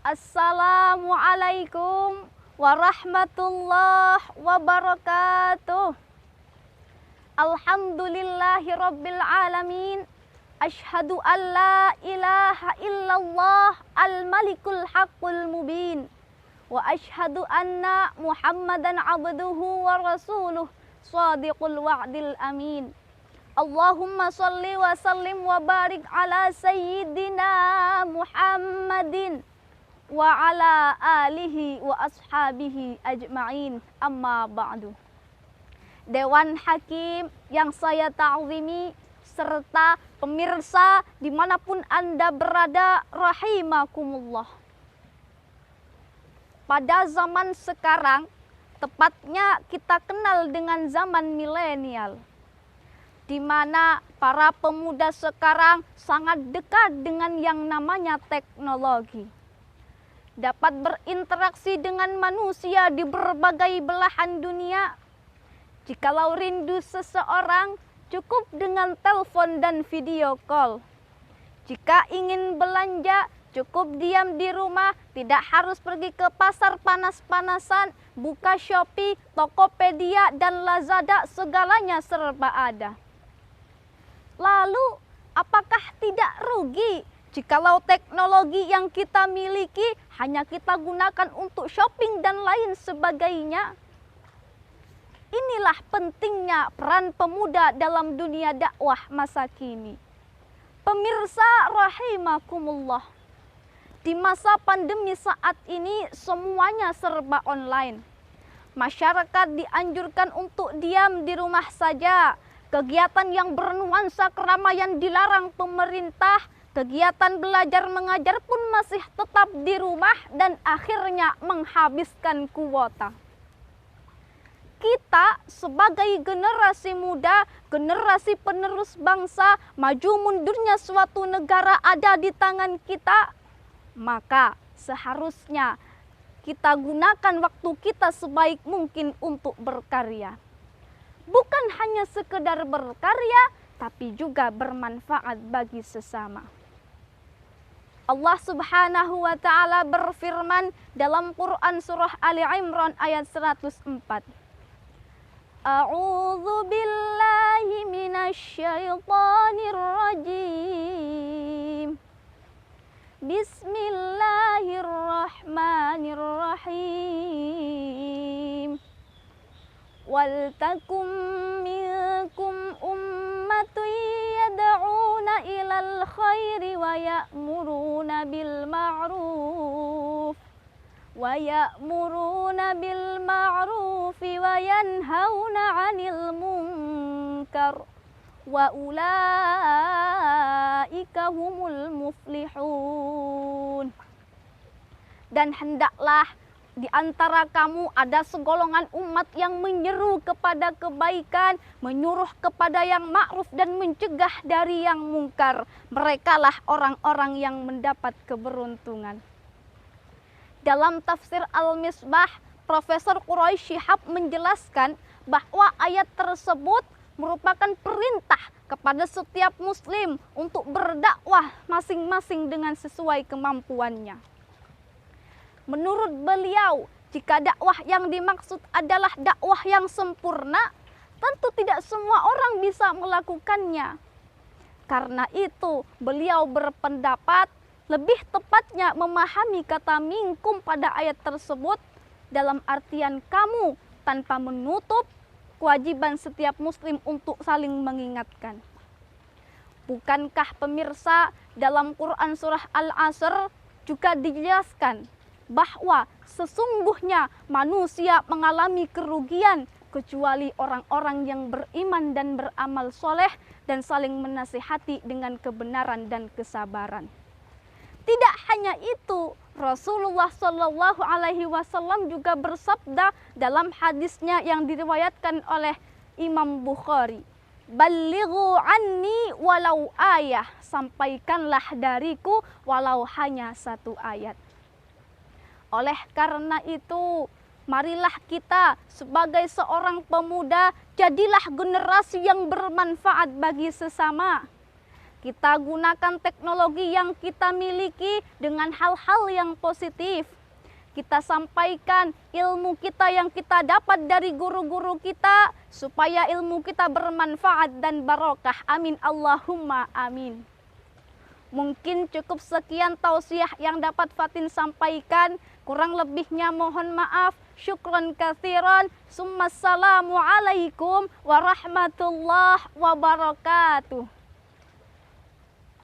Assalamualaikum warahmatullahi wabarakatuh. Alhamdulillahi rabbil alamin. Ashhadu an la ilaha illallah al-malikul haqqul mubin. Wa ashhadu anna Muhammadan abduhu wa rasuluh shadiqul wa'dil amin. Allahumma salli wa sallim wa barik ala sayyidina Muhammadin wa ala alihi wa ashabihi ajma'in, amma ba'du. Dewan Hakim yang saya ta'zimi serta pemirsa dimanapun Anda berada, rahimakumullah. Pada zaman sekarang, tepatnya kita kenal dengan zaman milenial, di mana para pemuda sekarang sangat dekat dengan yang namanya teknologi. Dapat berinteraksi dengan manusia di berbagai belahan dunia. Jikalau rindu seseorang, cukup dengan telepon dan video call. Jika ingin belanja, cukup diam di rumah, tidak harus pergi ke pasar panas-panasan, buka Shopee, Tokopedia, dan Lazada, segalanya serba ada. Lalu, apakah tidak rugi jikalau teknologi yang kita miliki hanya kita gunakan untuk shopping dan lain sebagainya? Inilah pentingnya peran pemuda dalam dunia dakwah masa kini. Pemirsa rahimakumullah, di masa pandemi saat ini semuanya serba online. Masyarakat dianjurkan untuk diam di rumah saja. Kegiatan yang bernuansa keramaian dilarang pemerintah. Kegiatan belajar mengajar pun masih tetap di rumah dan akhirnya menghabiskan kuota. Kita sebagai generasi muda, generasi penerus bangsa, maju mundurnya suatu negara ada di tangan kita, maka seharusnya kita gunakan waktu kita sebaik mungkin untuk berkarya. Bukan hanya sekedar berkarya, tapi juga bermanfaat bagi sesama. Allah Subhanahu wa Ta'ala berfirman dalam Quran surah Ali Imran ayat 104. A'udzu billahi minasyaitonir rajim. Bismillahirrahmanirrahim. Wal takum minkum ummatun yad'una ilal khairi wa ya'muruna bil ma'ruf wa yanhauna 'anil munkar wa ulaika humul muflihun. Dan hendaklah di antara kamu ada segolongan umat yang menyeru kepada kebaikan, menyuruh kepada yang ma'ruf dan mencegah dari yang mungkar. Merekalah orang-orang yang mendapat keberuntungan. Dalam tafsir Al-Misbah, Profesor Quraisy Shihab menjelaskan bahwa ayat tersebut merupakan perintah kepada setiap muslim untuk berdakwah masing-masing dengan sesuai kemampuannya. Menurut beliau, jika dakwah yang dimaksud adalah dakwah yang sempurna, tentu tidak semua orang bisa melakukannya. Karena itu, beliau berpendapat lebih tepatnya memahami kata minkum pada ayat tersebut dalam artian kamu, tanpa menutup kewajiban setiap muslim untuk saling mengingatkan. Bukankah pemirsa dalam Quran surah Al-Asr juga dijelaskan bahwa sesungguhnya manusia mengalami kerugian kecuali orang-orang yang beriman dan beramal soleh dan saling menasihati dengan kebenaran dan kesabaran. Tidak hanya itu, Rasulullah Shallallahu Alaihi Wasallam juga bersabda dalam hadisnya yang diriwayatkan oleh Imam Bukhari, "Ballighu anni walau ayah," sampaikanlah dariku walau hanya satu ayat. Oleh karena itu, marilah kita sebagai seorang pemuda jadilah generasi yang bermanfaat bagi sesama. Kita gunakan teknologi yang kita miliki dengan hal-hal yang positif. Kita sampaikan ilmu kita yang kita dapat dari guru-guru kita supaya ilmu kita bermanfaat dan barokah. Amin Allahumma amin. Mungkin cukup sekian tausiah yang dapat Fatin sampaikan. Kurang lebihnya mohon maaf. Syukran katsiran. Summa assalamu alaikum warahmatullahi wabarakatuh.